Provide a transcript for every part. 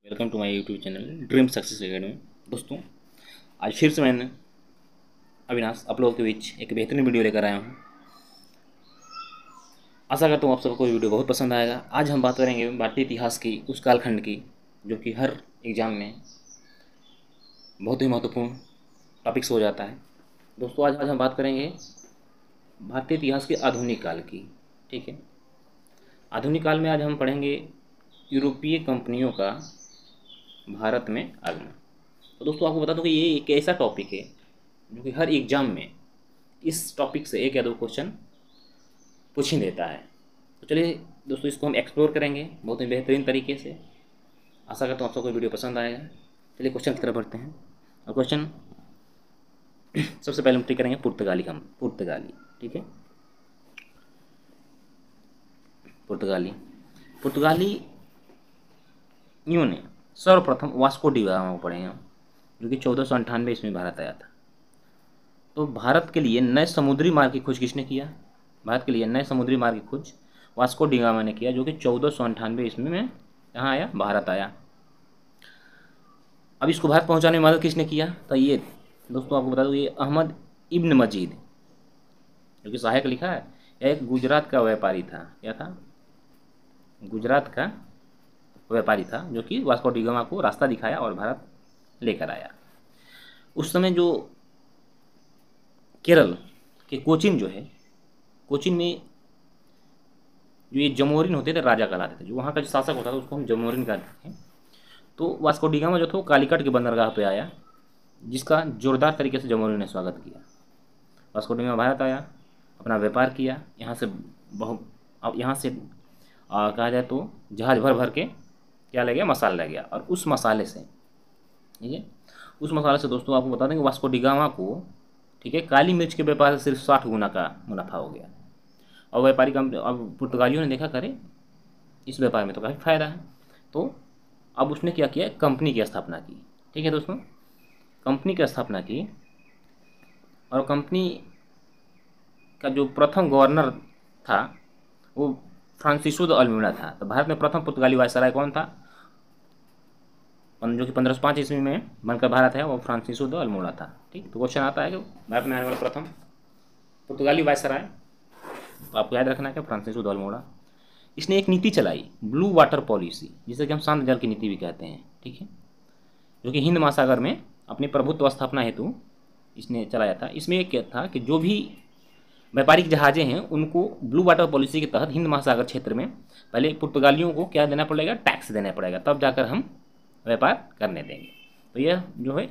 Welcome to my YouTube channel dream success academy. दोस्तों, आज फिर से मैंने अविनाश आप लोगों के बीच एक बेहतरीन वीडियो लेकर आया हूँ। आशा करता हूँ आप सबको ये वीडियो बहुत पसंद आएगा। आज हम बात करेंगे भारतीय इतिहास की उस कालखंड की जो कि हर एग्ज़ाम में बहुत ही महत्वपूर्ण टॉपिक्स हो जाता है। दोस्तों, आज हम बात करेंगे भारतीय इतिहास के आधुनिक काल की। ठीक है, आधुनिक काल में आज हम पढ़ेंगे यूरोपीय कंपनियों का भारत में आगमन। तो दोस्तों, आपको बता दूं कि ये एक ऐसा टॉपिक है जो कि हर एग्जाम में इस टॉपिक से एक या दो क्वेश्चन पूछ ही देता है। तो चलिए दोस्तों, इसको हम एक्सप्लोर करेंगे बहुत ही बेहतरीन तरीके से। आशा करता हूँ आप सबको वीडियो पसंद आएगा। चलिए क्वेश्चन की तरफ बढ़ते हैं। और क्वेश्चन सबसे पहले हम ठीक करेंगे पुर्तगाली। ठीक है, पुर्तगालियों ने सर्वप्रथम वास्को डी गामा को पढ़े हैं, जो कि 1498 ईस्वी में भारत आया था। तो भारत के लिए नए समुद्री मार्ग की खोज किसने किया? भारत के लिए नए समुद्री मार्ग की खोज वास्को डी गामा ने किया, जो कि 1498 ईस्वी में यहाँ आया, भारत आया। अब इसको भारत पहुँचाने में मदद किसने किया? तो ये दोस्तों आपको बता दूँ, ये अहमद इब्न मजीद, जो कि सहायक लिखा है, यह एक गुजरात का व्यापारी था। क्या था? गुजरात का व्यापारी था, जो कि वास्को डी गामा को रास्ता दिखाया और भारत लेकर आया। उस समय जो केरल के कोचीन में जो ये जमोरिन होते थे, राजा कहलाते थे। जो वहाँ का जो शासक होता था उसको हम जमोरिन कहते थे। तो वास्को डी गामा जो था वो कालीकट के बंदरगाह पे आया, जिसका जोरदार तरीके से जमोरिन ने स्वागत किया। वास्को डी गामा भारत आया, अपना व्यापार किया। यहाँ से कहा जाए तो जहाज भर भर के क्या ले गया? मसाला ले गया। और उस मसाले से, ठीक है, उस मसाले से दोस्तों आपको बता दें कि वास्को डी गामा को, ठीक है, काली मिर्च के व्यापार से सिर्फ 60 गुना का मुनाफा हो गया। और व्यापारी अब पुर्तगालियों ने देखा, करे इस व्यापार में तो काफ़ी फायदा है। तो अब उसने क्या किया? कंपनी की स्थापना की। ठीक है दोस्तों, कंपनी की स्थापना की। और कंपनी का जो प्रथम गवर्नर था वो फ्रांसिसो द अल्मीड़ा था। तो भारत में प्रथम पुर्तगाली वायसराय कौन था? जो कि 1505 ईस्वी में बनकर भारत है, वो फ्रांसिसो द अल्मोड़ा था। ठीक, तो क्वेश्चन आता है कि भारत में आने वाला प्रथम पुर्तगाली वायसराय, तो आपको याद रखना है कि फ्रांसिसो द अल्मोड़ा। इसने एक नीति चलाई, ब्लू वाटर पॉलिसी, जिसे कि हम शांत जल की नीति भी कहते हैं। ठीक है, जो कि हिंद महासागर में अपनी प्रभुत्व स्थापना हेतु इसने चलाया था। इसमें एक क्या था कि जो भी व्यापारिक जहाज़ें हैं उनको ब्लू वाटर पॉलिसी के तहत हिंद महासागर क्षेत्र में पहले पुर्तगालियों को क्या देना पड़ेगा? टैक्स देना पड़ेगा, तब जाकर हम व्यापार करने देंगे। तो यह जो है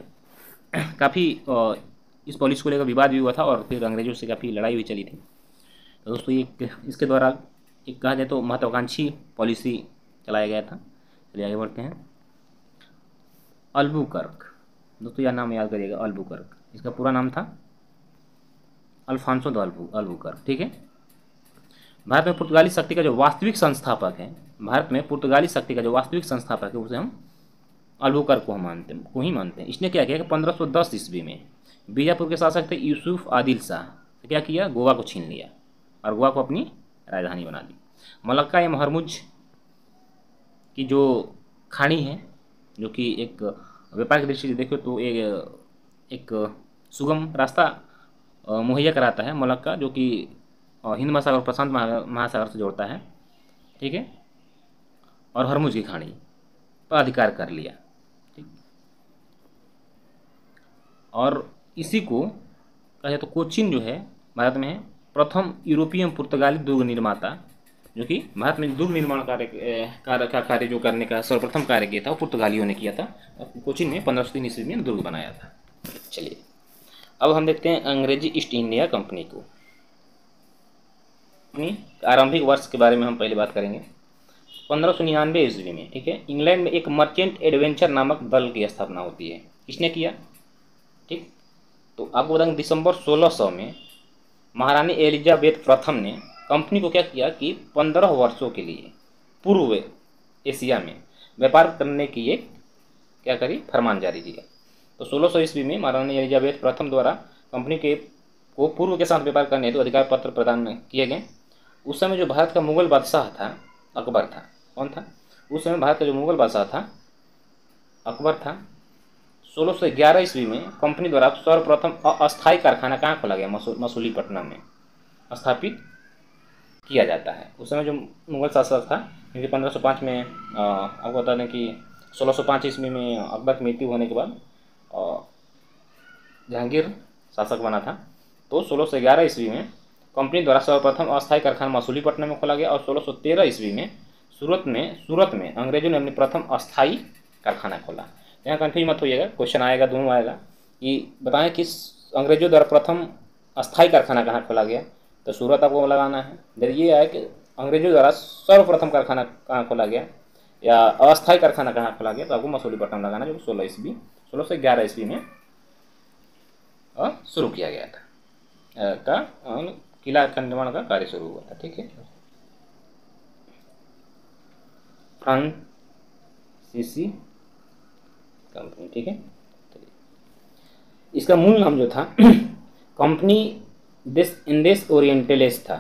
काफ़ी इस पॉलिसी को लेकर विवाद भी हुआ था और फिर अंग्रेजों से काफ़ी लड़ाई भी चली थी। तो दोस्तों ये इसके द्वारा एक कहा जाए तो महत्वाकांक्षी पॉलिसी चलाया गया था। चलिए आगे बढ़ते हैं। अल्बुकर्क, दोस्तों यह नाम याद करिएगा, अल्बुकर्क। इसका पूरा नाम था अल्फांसो द अल्बुकर्क। ठीक है, भारत में पुर्तगाली शक्ति का जो वास्तविक संस्थापक है, उसे हम अल्बुकर्क को ही मानते हैं। इसने क्या किया कि 1510 ईस्वी में बीजापुर के शासक थे यूसुफ आदिल शाह, तो क्या किया? गोवा को छीन लिया और गोवा को अपनी राजधानी बना दी। मलक्का एवं हरमुज की जो खाड़ी है, जो कि एक व्यापार की दृष्टि से देखो तो एक सुगम रास्ता मुहैया कराता है मलक्का, जो कि हिंद महासागर और प्रशांत महासागर से जोड़ता है। ठीक है, और हरमुज की खाड़ी पर अधिकार कर लिया। ठीक, और इसी को कहे तो कोचीन जो है भारत में है प्रथम यूरोपीय पुर्तगाली दुर्ग निर्माता, जो कि भारत में दुर्ग निर्माण कार्य जो करने का सर्वप्रथम कार्य किया था वो पुर्तगालियों ने किया था। कोचीन में 1503 ईस्वी में दुर्ग बनाया था। चलिए अब हम देखते हैं अंग्रेजी ईस्ट इंडिया कंपनी को। अपनी आरंभिक वर्ष के बारे में हम पहले बात करेंगे। 1599 ईस्वी में, ठीक है, इंग्लैंड में एक मर्चेंट एडवेंचर नामक दल की स्थापना होती है। किसने किया? ठीक, तो आपको बताएंगे दिसंबर 1600 में महारानी एलिजाबेथ प्रथम ने कंपनी को क्या किया कि 15 वर्षों के लिए पूर्व एशिया में व्यापार करने की एक क्या करी? फरमान जारी किया। तो 1600 ईस्वी में महारानी एलिजाबेथ प्रथम द्वारा कंपनी को पूर्व के साथ व्यापार करने हेतु अधिकार पत्र प्रदान किए गए। उस समय जो भारत का मुगल बादशाह था अकबर था। कौन था? उस समय भारत का जो मुगल बादशाह था अकबर था। 1611 ईस्वी में कंपनी द्वारा सर्वप्रथम अस्थायी कारखाना कहाँ खोला गया? मसूलीपट्टनम में स्थापित किया जाता है। उस समय जो मुगल शासक था, क्योंकि 1505 में आपको बता दें कि 1605 ईस्वी में अकबर की मृत्यु होने के बाद जहांगीर शासक बना था। तो 1611 ईस्वी में कंपनी द्वारा सर्वप्रथम अस्थायी कारखाना मसूलीपट्टनम में खोला गया और 1613 ईस्वी में सूरत में अंग्रेजों ने अपनी प्रथम अस्थायी कारखाना खोला। यहाँ कन्फ्यूज मत होइएगा, क्वेश्चन आएगा, दोनों आएगा कि बताएं कि अंग्रेजों द्वारा प्रथम अस्थायी कारखाना कहाँ खोला गया, तो सूरत आपको लगाना है। फिर ये है कि अंग्रेजों द्वारा सर्वप्रथम कारखाना कहाँ खोला गया या अस्थायी कारखाना कहाँ खोला गया, तो आपको मसूलीपट्टनम लगाना, जो 1611 ईस्वी में शुरू किया गया था किला का निर्माण का कार्य शुरू हुआ था। ठीक है, फ्रांसीसी कंपनी। ठीक है, इसका मूल नाम जो था कंपनी इंडेस ओरिएंटलेस था।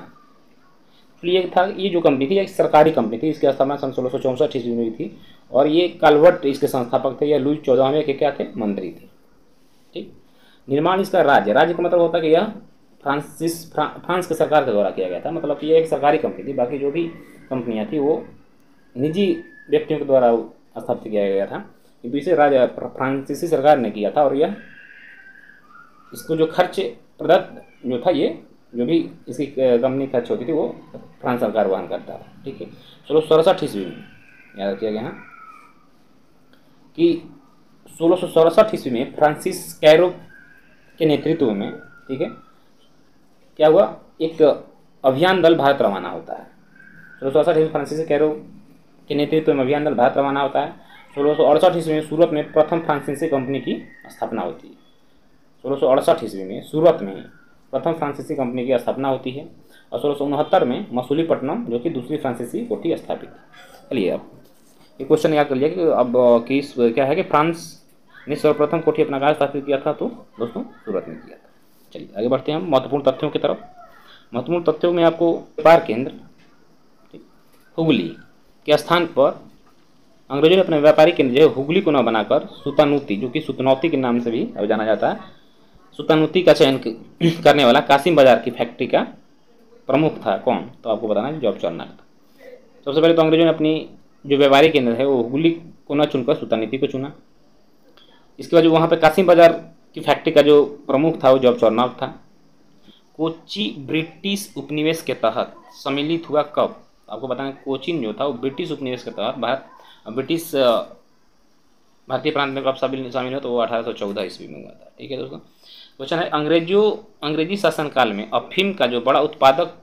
ये था, ये जो कंपनी थी एक सरकारी कंपनी थी। इसकी स्थापना सन 1664 ईस्वी में हुई थी और ये काल्वर्ट इसके संस्थापक थे। या लुई 14वें के क्या थे? मंत्री थे। ठीक, निर्माण इसका राज्य का मतलब होता है कि यह फ्रांस के सरकार के द्वारा किया गया था। मतलब कि ये एक सरकारी कंपनी थी, बाकी जो भी कंपनियां थी वो निजी व्यक्तियों के द्वारा स्थापित किया गया था, किंतु इसे राज्य फ्रांसीसी सरकार ने किया था। और यह इसको जो खर्च प्रदत्त जो था, ये जो भी इसकी कंपनी खर्च होती थी वो फ्रांस सरकार वहन करता था। ठीक है, 1667 ईस्वी में याद रखिएगा यहाँ कि 1667 ईस्वी में फ्रांसिस कैरो के नेतृत्व में, ठीक है, क्या हुआ, एक अभियान दल भारत रवाना होता है। 1667 ईस्वी में फ्रांसिस कैरो के नेतृत्व में अभियान दल भारत रवाना होता है। 1668 ईस्वी में सूरत में प्रथम फ्रांसीसी कंपनी की स्थापना होती है। 1668 ईस्वी में सूरत में प्रथम फ्रांसीसी कंपनी की स्थापना होती है और 1669 में मसूलीपट्टनम जो कि दूसरी फ्रांसीसी कोठी स्थापित। चलिए अब ये क्वेश्चन याद कर लिया कि अब किस क्या है कि फ्रांस ने सर्वप्रथम कोठी अपना कहाँ स्थापित किया था, तो दोस्तों सूरत में किया था। चलिए आगे बढ़ते हैं हम महत्वपूर्ण तथ्यों की तरफ। महत्वपूर्ण तथ्यों में आपको व्यापार केंद्र हुगली के स्थान पर अंग्रेजों ने अपने व्यापारिक केंद्र जो है हुगली को न बनाकर सुतानूती, जो कि सुतनौती के नाम से भी अब जाना जाता है, सुतानूती का चयन करने वाला कासिम बाजार की फैक्ट्री का प्रमुख था। कौन? तो आपको बताना है जॉब चार्नक था। सबसे पहले तो अंग्रेजों ने अपनी जो व्यापारिक केंद्र है वो हुगली को न चुनकर सुतानूती को चुना। इसके बाद जो वहाँ पे कासिम बाजार की फैक्ट्री का जो प्रमुख था वो जॉब चार्नक था। कोची ब्रिटिश उपनिवेश के तहत सम्मिलित हुआ कब? आपको बताना, कोचीन जो था वो ब्रिटिश उपनिवेश के तहत ब्रिटिश भारतीय प्रांत में कब शामिल हुआ, तो वो 1814 ईस्वी में हुआ था। ठीक है दोस्तों, क्वेश्चन है अंग्रेजी शासनकाल में अफीम का जो बड़ा उत्पादक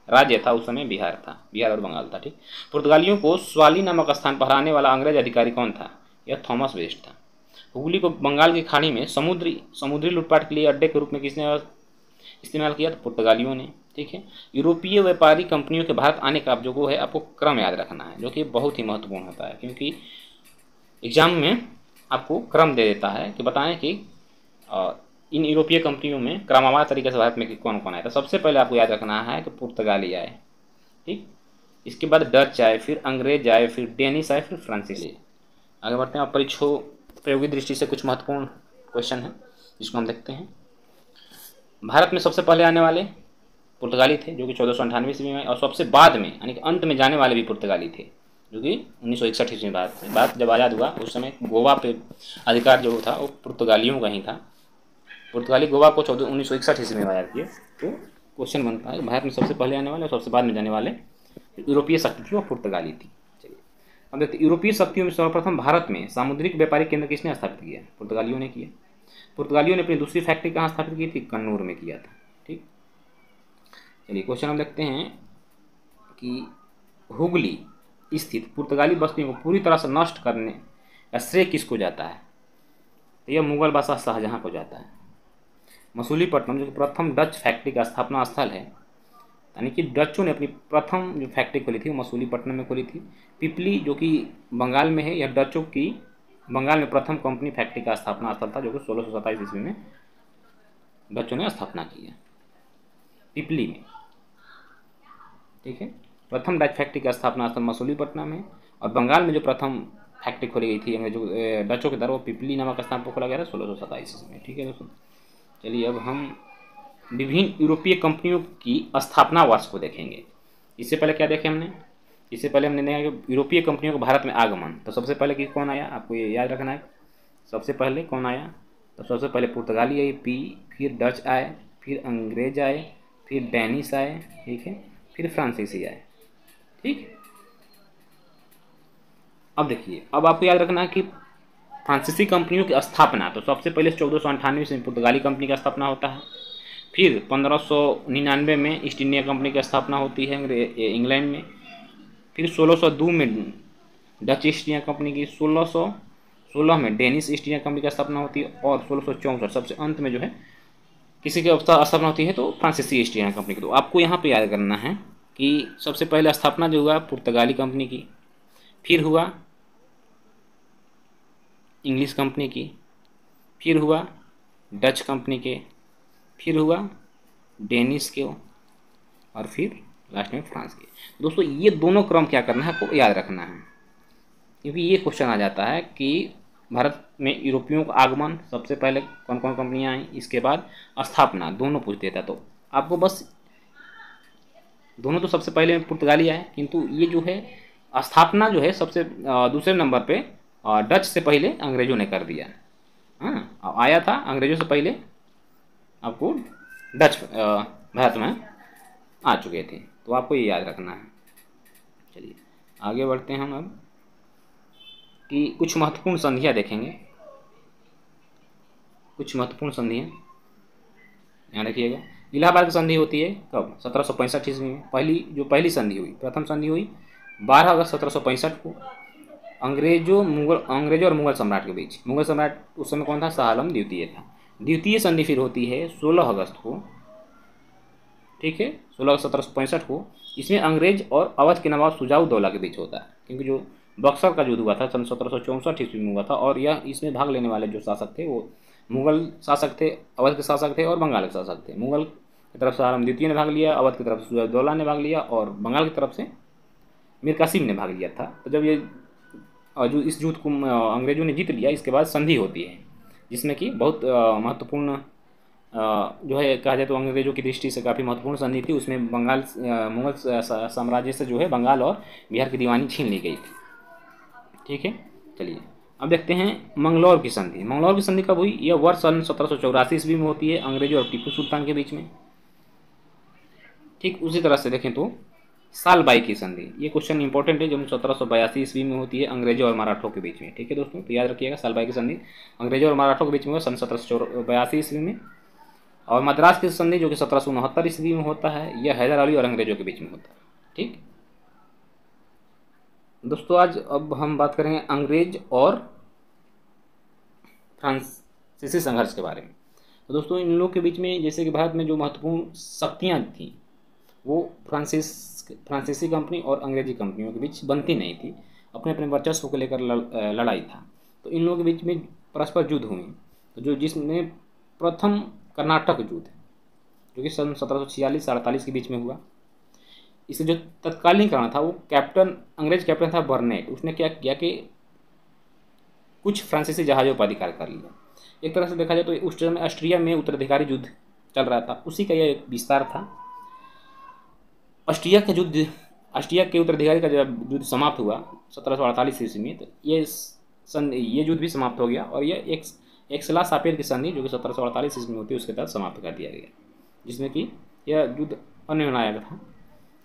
राज्य था उस समय बिहार था, बिहार और बंगाल था। ठीक, पुर्तगालियों को स्वाली नामक स्थान पर हराने वाला अंग्रेज अधिकारी कौन था? यह थॉमस वेस्ट था। हुगली को बंगाल की खाड़ी में समुद्री लूटपाट के लिए अड्डे के रूप में किसने इस्तेमाल किया? तो पुर्तगालियों ने। ठीक है, यूरोपीय व्यापारी कंपनियों के भारत आने का जो है आपको क्रम याद रखना है, जो कि बहुत ही महत्वपूर्ण होता है, क्योंकि एग्जाम में आपको क्रम दे देता है कि बताएं कि इन यूरोपीय कंपनियों में क्रमवार तरीके से भारत में कौन कौन आया था। सबसे पहले आपको याद रखना है कि पुर्तगाली आए, ठीक, इसके बाद डच आए, फिर अंग्रेज आए, फिर डेनिश आए, फिर फ्रांसीसी। आगे बढ़ते हैं। परीक्षा प्रयोगी दृष्टि से कुछ महत्वपूर्ण क्वेश्चन है जिसको हम देखते हैं। भारत में सबसे पहले आने वाले पुर्तगाली थे जो कि 1498 ईस्वी में, और सबसे बाद में यानी कि अंत में जाने वाले भी पुर्तगाली थे जो कि 1961 ईस्वी में भारत जब आज़ाद हुआ उस समय गोवा पे अधिकार जो था वो पुर्तगालियों का ही था। पुर्तगाली गोवा को 1961 ईस्वी में आज़ाद किए। तो क्वेश्चन बनता है भारत में सबसे पहले आने वाले और सबसे बाद में जाने वाले यूरोपीय शक्ति थी वो पुर्तगाली थी। चलिए अब देखते यूरोपीय शक्तियों में सर्वप्रथम भारत में सामुद्रिक व्यापारिक केंद्र किसने स्थापित किया? पुर्तगालियों ने किया। पुर्तगालियों ने अपनी दूसरी फैक्ट्री कहाँ स्थापित की थी? कन्नूर में किया था। ठीक, चलिए क्वेश्चन हम देखते हैं कि हुगली स्थित पुर्तगाली बस्तियों को पूरी तरह से नष्ट करने का श्रेय किसको जाता है? तो यह मुगल बादशाह शाहजहां को जाता है। मसूलीपट्टनम जो कि प्रथम डच फैक्ट्री का स्थापना स्थल है, यानी कि डचों ने अपनी प्रथम जो फैक्ट्री खोली थी वो मसूलीपट्टनम में खोली थी। पिपली जो कि बंगाल में है, यह डचों की बंगाल में प्रथम कंपनी फैक्ट्री का स्थापना स्थल था जो कि 1627 ईस्वी में डचों ने स्थापना की है पिपली में। ठीक है, प्रथम डच फैक्ट्री का स्थापना स्थल मसूलीपट्टनम है और बंगाल में जो प्रथम फैक्ट्री खोली गई थी अंग्रेजों डचों के द्वारा, वो पिपली नामक स्थान पर खोला गया था 1627 में। ठीक है दोस्तों, चलिए अब हम विभिन्न यूरोपीय कंपनियों की स्थापना वर्ष को देखेंगे। इससे पहले क्या देखे हमने, इससे पहले हमने देखा कि यूरोपीय कंपनियों का भारत में आगमन। तो सबसे पहले कि कौन आया, आपको ये याद रखना है, सबसे पहले कौन आया। तो सबसे पहले पुर्तगाली आई पी, फिर डच आए, फिर अंग्रेज आए, फिर डैनिश आए, ठीक है, फिर फ्रांसीसी आए। ठीक, अब देखिए, अब आपको याद रखना है कि फ्रांसीसी कंपनियों की स्थापना, तो सबसे पहले 1498 में पुर्तगाली कंपनी का स्थापना होता है। फिर 1599 में ईस्ट इंडिया कंपनी की स्थापना होती है इंग्लैंड में। फिर 1602 में डच ईस्ट इंडिया कंपनी की, 1616 में डेनिश ईस्ट इंडिया कंपनी की स्थापना होती है, और 1664 सबसे अंत में जो है किसी की स्थापना होती है, तो फ्रांसीसी ईस्ट इंडिया कंपनी की। तो आपको यहाँ पे याद करना है कि सबसे पहले स्थापना जो हुआ पुर्तगाली कंपनी की, फिर हुआ इंग्लिश कंपनी की, फिर हुआ डच कंपनी के, फिर हुआ डेनिश के, और फिर लास्ट में फ्रांस के। दोस्तों ये दोनों क्रम क्या करना है, आपको याद रखना है, क्योंकि ये क्वेश्चन आ जाता है कि भारत में यूरोपियों का आगमन, सबसे पहले कौन कौन कंपनियां आई, इसके बाद स्थापना, दोनों पूछ देता। तो आपको बस दोनों तो सबसे पहले पुर्तगाली आए, किंतु ये जो है स्थापना जो है सबसे दूसरे नंबर पे डच से पहले अंग्रेजों ने कर दिया। हाँ, आया था अंग्रेजों से पहले, आपको डच भारत में आ चुके थे। तो आपको ये याद रखना है। चलिए आगे बढ़ते हैं हम अब कि कुछ महत्वपूर्ण संधियाँ देखेंगे। कुछ महत्वपूर्ण संधियाँ यहाँ रखिएगा। इलाहाबाद की संधि होती है कब, 1765 ईस्वी में। पहली संधि हुई, प्रथम संधि हुई 12 अगस्त 1765 को अंग्रेजों और मुगल सम्राट के बीच। मुगल सम्राट उस समय कौन था, शाह आलम द्वितीय था। द्वितीय संधि फिर होती है 16 अगस्त को, ठीक है, 16 अगस्त 1765 को। इसमें अंग्रेज और अवध के नवाब शुजा-उद-दौला के बीच होता है, क्योंकि जो बक्सर का युद्ध हुआ था सन 1764 ईस्वी में हुआ था, और यह इसमें भाग लेने वाले जो शासक थे वो मुगल शासक थे, अवध के शासक थे और बंगाल के शासक थे। मुगल की तरफ से आलम द्वितीय ने भाग लिया, अवध की तरफ से शुजा-उद-दौला ने भाग लिया, और बंगाल की तरफ से मीर कासिम ने भाग लिया था। तो जब ये जो इस युद्ध को अंग्रेजों ने जीत लिया, इसके बाद संधि होती है, जिसमें कि बहुत महत्वपूर्ण जो है कहा जाए तो अंग्रेजों की दृष्टि से काफ़ी महत्वपूर्ण संधि थी। उसमें मुगल साम्राज्य से जो है बंगाल और बिहार की दीवानी छीन ली गई थी। ठीक है, चलिए अब देखते हैं मंगलौर की संधि। मंगलौर की संधि कब हुई, यह वर्ष सन 1784 ईस्वी में होती है अंग्रेजों और टीपू सुल्तान के बीच में। ठीक उसी तरह से देखें तो सालबाई की संधि, ये क्वेश्चन इंपॉर्टेंट है, जो 1782 ईस्वी में होती है अंग्रेजों और मराठों के बीच में। ठीक है दोस्तों, तो याद रखिएगा सालबाई की संधि अंग्रेजों और मराठों के बीच में हुआ सन 1782 ईस्वी में। और मद्रास की संधि जो कि 1769 ईस्वी में होता है, यह हैदर अली और अंग्रेजों के बीच में होता है। ठीक दोस्तों, आज अब हम बात करेंगे अंग्रेज और फ्रांसीसी संघर्ष के बारे में। तो दोस्तों इन लोगों के बीच में, जैसे कि भारत में जो महत्वपूर्ण शक्तियाँ थीं वो फ्रांसीसी कंपनी और अंग्रेजी कंपनियों के बीच बनती नहीं थी, अपने अपने वर्चस्व को लेकर लड़ाई था। तो इन लोगों के बीच में परस्पर युद्ध हुए, तो जो जिसमें प्रथम कर्नाटक युद्ध, जो कि सन 1746-48 के बीच में हुआ। इसे जो तत्कालीन करना था वो अंग्रेज कैप्टन था बर्नेट। उसने क्या किया कि कुछ फ्रांसीसी जहाज़ों पर अधिकार कर लिया। एक तरह से देखा जाए तो उस समय ऑस्ट्रिया में उत्तराधिकारी युद्ध चल रहा था, उसी का यह विस्तार था। ऑस्ट्रिया के उत्तराधिकारी का जब युद्ध समाप्त हुआ 1748 ईस्वी में, तो ये युद्ध भी समाप्त हो गया, और यह एक सलाह सापेर की संधि जो कि 1748 ईस्वी में होती है उसके तहत समाप्त कर दिया गया, जिसमें कि यह युद्ध अनिर्णायक था।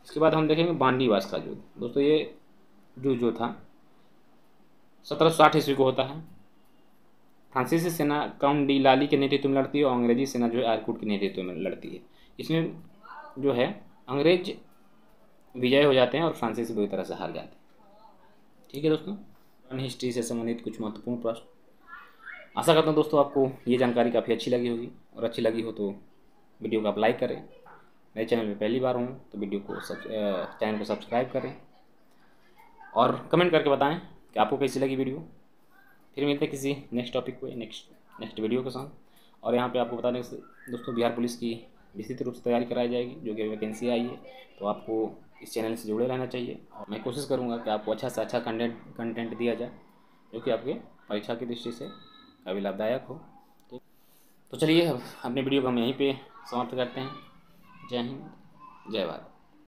इसके बाद हम देखेंगे बांडीवास का युद्ध। दोस्तों ये युद्ध जो था 1760 ईस्वी को होता है। फ्रांसीसी सेना काउंट डी लाली के नेतृत्व में लड़ती है, और अंग्रेजी सेना जो है आर्कुट के नेतृत्व में लड़ती है। इसमें जो है अंग्रेज विजय हो जाते हैं और फ्रांसीसी बुरी तरह से हार जाते हैं। ठीक है दोस्तों, हिस्ट्री से संबंधित कुछ महत्वपूर्ण प्रश्न। आशा करता हूँ दोस्तों आपको ये जानकारी काफ़ी अच्छी लगी होगी, और अच्छी लगी हो तो वीडियो को आप लाइक करें। मेरे चैनल में पहली बार हूँ तो वीडियो को चैनल को सब्सक्राइब करें, और कमेंट करके बताएं कि आपको कैसी लगी वीडियो। फिर मिलते हैं किसी नेक्स्ट टॉपिक को नेक्स्ट वीडियो के साथ। और यहाँ पे आपको बता दें दोस्तों, बिहार पुलिस की विस्तृत रूप से तैयारी कराई जाएगी, जो कि वैकेंसी आई है, तो आपको इस चैनल से जुड़े रहना चाहिए। और मैं कोशिश करूँगा कि आपको अच्छा से अच्छा कंटेंट दिया जाए। जो कि आपके परीक्षा की दृष्टि से काफ़ी लाभदायक हो। ठीक, तो चलिए अब अपने वीडियो को हम यहीं पे समाप्त करते हैं। जय हिंद, जय भारत।